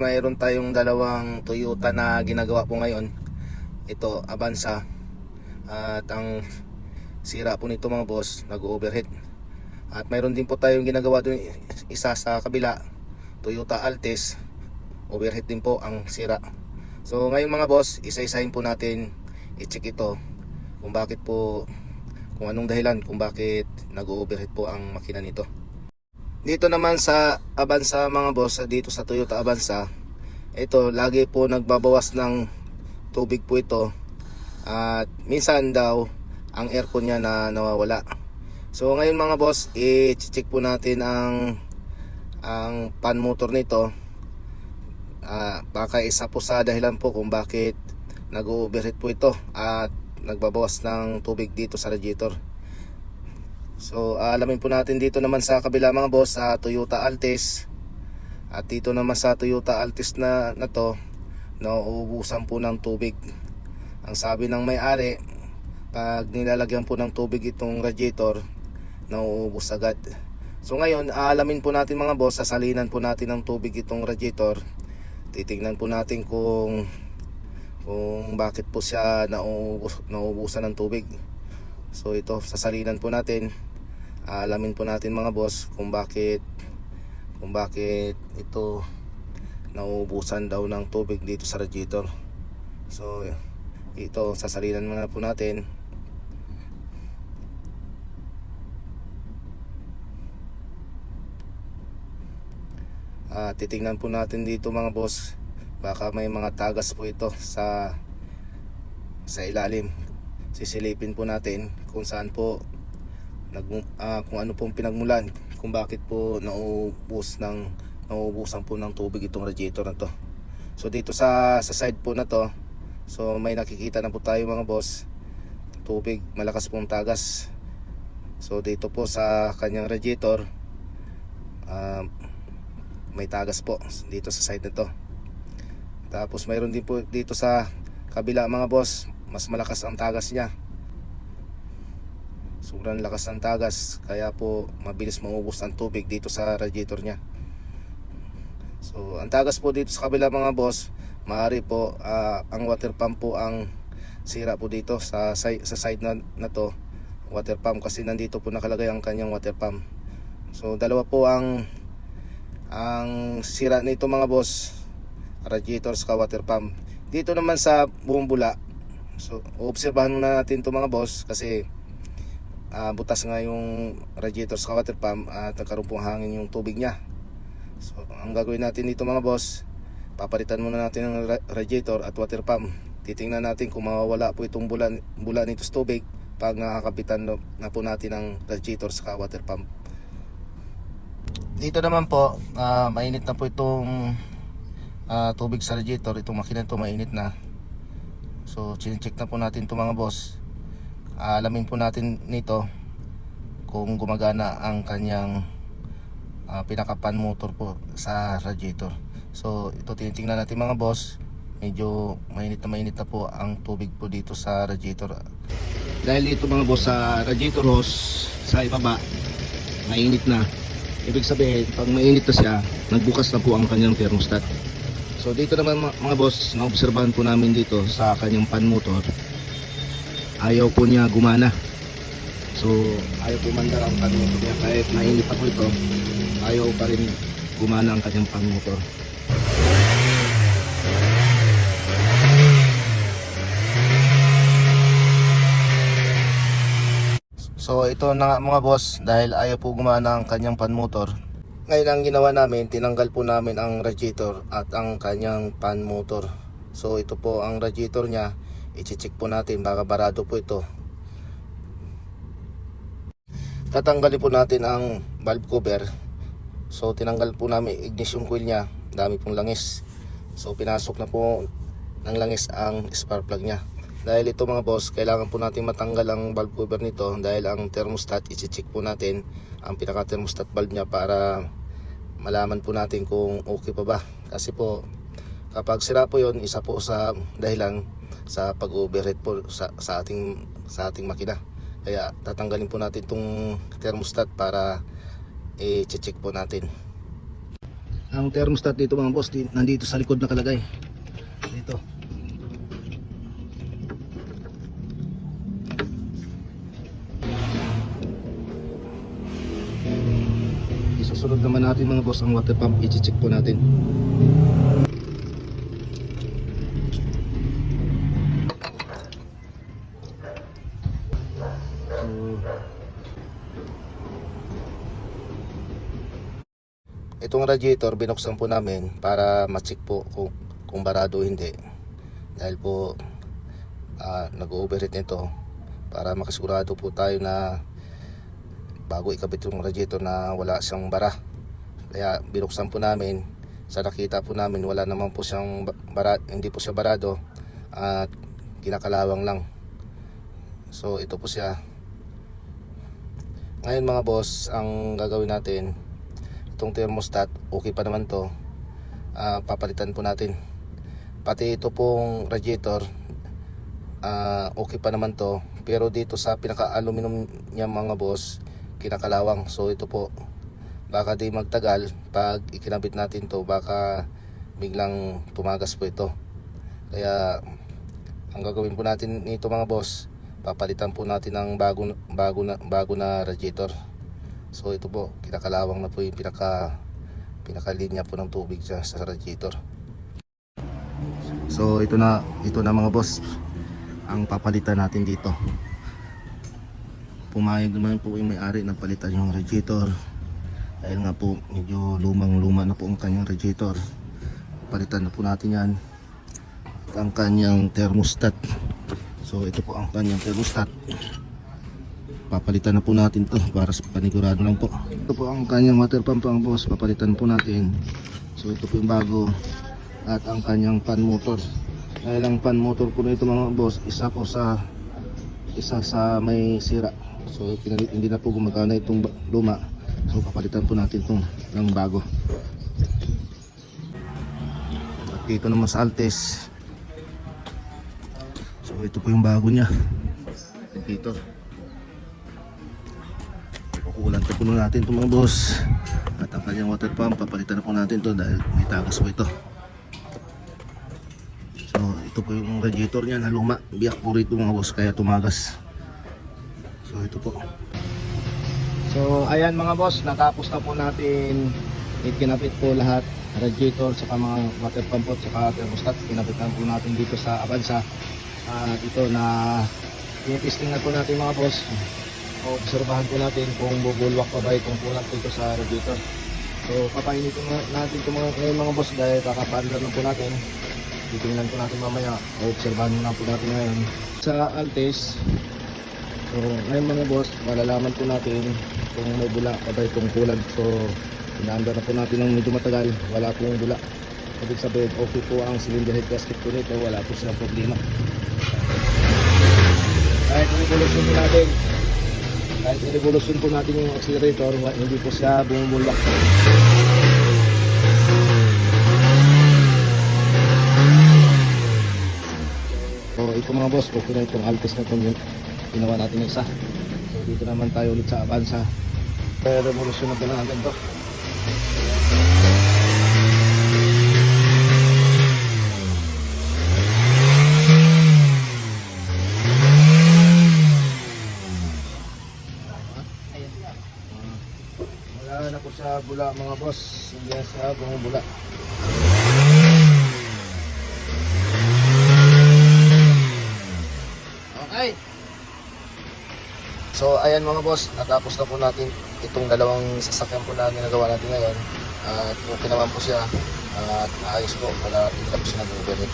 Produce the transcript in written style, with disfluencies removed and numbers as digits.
Mayroon tayong dalawang Toyota na ginagawa po ngayon. Ito, Avanza. At ang sira po nito mga boss, nag-overheat. At mayroon din po tayong ginagawa doon, isa sa kabila, Toyota Altis. Overheat din po ang sira. So ngayon mga boss, isa-isahin po natin i-check ito kung bakit po, kung anong dahilan kung bakit nag-overheat po ang makina nito. Dito naman sa Avanza mga boss, dito sa Toyota Avanza, ito lagi po nagbabawas ng tubig po ito. At minsan daw ang aircon niya na nawawala. So ngayon mga boss, i-check po natin ang pan motor nito. Baka isa po sa dahilan po kung bakit nag-overheat po ito at nagbabawas ng tubig dito sa radiator. So alamin po natin dito naman sa kabila mga boss, sa Toyota Altis. At dito naman sa Toyota Altis na to, nauubusan po ng tubig. Ang sabi ng may-ari, pag nilalagyan po ng tubig itong radiator, nauubos agad. So ngayon, aalamin po natin mga boss, sasalinan po natin ng tubig itong radiator. Titingnan po natin kung bakit po siya nauubusan ng tubig. So ito, sasalinan po natin. Alamin po natin mga boss kung bakit ito nauubusan daw ng tubig dito sa radiator. So ito, sasalinan muna po natin. Titingnan po natin dito mga boss, baka may mga tagas po ito sa ilalim. Sisilipin po natin kung saan po kung ano pong pinagmulan, kung bakit po nauubusan po ng tubig itong radiator na to. So dito sa side po na to, so may nakikita na po tayo mga boss, tubig, malakas pong tagas. So dito po sa kanyang radiator, may tagas po dito sa side na to. Tapos mayroon din po dito sa kabila mga boss, mas malakas ang tagas niya. Sobrang lakas ng tagas, kaya po mabilis maubos ang tubig dito sa radiator niya. So ang tagas po dito sa kabila mga boss, maaari po ang water pump po ang sira po dito sa side na to, water pump, kasi nandito po nakalagay ang kanyang water pump. So dalawa po ang sira nito mga boss, radiator sa water pump. Dito naman sa buong bula, so obserbahan na natin to mga boss, kasi butas nga yung radiator sa water pump at nagkaroon pong hangin yung tubig niya. So ang gagawin natin dito mga boss, papalitan muna natin ng radiator at water pump. Titingnan natin kung mawawala po itong bula nito sa tubig pag nakakapitan na po natin ang radiator sa water pump. Dito naman po, mainit na po itong tubig sa radiator. Itong makina ito mainit na. So chinecheck na po natin ito mga boss. Alamin po natin nito kung gumagana ang kanyang pinaka-pan motor po sa radiator. So ito tinitingnan natin mga boss. Medyo mainit na po ang tubig po dito sa radiator. Dahil dito mga boss, sa radiator hose sa ibaba, mainit na. Ibig sabihin, pag mainit na siya, nagbukas na po ang kanyang thermostat. So dito naman mga boss, naobserbahan po namin dito sa kanyang pan motor, ayaw po niya gumana. So ayaw po mandar ang pan motor niya, kahit mainit pa po ito, ayaw pa rin gumana ang kanyang pan motor. So ito na nga mga boss, dahil ayaw po gumana ang kanyang pan motor. Ngayon ang ginawa namin, tinanggal po namin ang radiator at ang kanyang pan motor. So ito po ang radiator niya, i-check po natin, baka barado po ito. Tatanggalin po natin ang valve cover. So tinanggal po namin ignition coil niya, dami pong langis. So pinasok na po ng langis ang spark plug niya. Dahil ito mga boss, kailangan po natin matanggal ang valve cover nito, dahil ang thermostat, i-check po natin ang pinaka thermostat valve niya para malaman po natin kung okay pa ba. Kasi po kapag sira po yon, isa po sa dahilan sa pag-overheat po sa ating makina. Kaya tatanggalin po natin itong thermostat para i-check po natin. Ang thermostat dito mga boss, nandito sa likod nakalagay. Dito. Isusunod naman natin mga boss ang water pump, i-check po natin. Itong radiator binuksan po namin para ma-check po kung barado o hindi. Dahil po nag-overheat nito, para makasigurado po tayo na bago ikabit yung radiator na wala siyang bara. Kaya binuksan po namin, sa nakita po namin wala naman po siyang hindi po siya barado at kinakalawang lang. So ito po siya. Ngayon mga boss, ang gagawin natin, itong thermostat okay pa naman to, papalitan po natin. Pati ito pong radiator okay pa naman to, pero dito sa pinaka aluminum niya mga boss, kinakalawang. So ito po, baka di magtagal pag ikinabit natin to, baka biglang tumagas po ito. Kaya ang gagawin po natin nito mga boss, papalitan po natin ng bago na radiator. So ito po, kinakalawang na po yung pinakalinya po ng tubig sa radiator. So ito na mga boss ang papalitan natin dito. Pumayag naman po yung may-ari na palitan yung radiator dahil nga po medyo lumang-luma na po ang kanyang radiator. Palitan na po natin yan. At ang kanyang thermostat. So ito po ang kanyang thermostat. Papalitan na po natin to para sa panigurado lang po. Ito po ang kanyang water pump ang boss, papalitan po natin. So ito po yung bago. At ang kanyang fan motor. Dahil ang fan motor po nito mga boss, isa sa may sira. So hindi na po gumagana itong luma. So papalitan po natin itong ng bago. At dito naman sa Altes, so ito po yung bago niya, radiator. Kukulan po natin itong mga boss. At ang kanyang water pump, papalitan na po natin to dahil may tagas po ito. So ito po yung radiator niya na luma, biyak po rito mga boss, kaya tumagas. So ito po. So ayan mga boss, natapos na po natin ikinapit po lahat, radiator saka mga water pump at saka thermostat. Kinapit na po natin dito sa Avanza. Ito na i-testing na po natin mga boss. Obserbahan po natin kung bubulwak pa ba itong kulat dito sa radiator. So papainitin natin ito mga boss dahil kakapaandar na po natin. Titingnan po natin mamaya, obserbahan na po natin ngayon sa Altes. So ngayon mga boss, malalaman po natin kung may bula pa ba itong kulat. So inaandar na po natin ng medyo matagal, wala po yung bula. Ibig sabihin okay po ang cylinder head gasket po nito, wala po silang problema. Kahit i-revolution po natin yung accelerator, hindi po siya bumubulwak. So ito mga boss, okay na itong Altes na itong ginawa natin isa. So dito naman tayo ulit sa Avanza. Revolution na po natin ito. Wala na po sa bula mga boss, hindi na siya bumubula. Okay. So ayan mga boss, natapos na po natin itong dalawang sasakyan po na ginagawa natin ngayon. At okay naman po siya, at ayos po, wala po siya nag-overheat.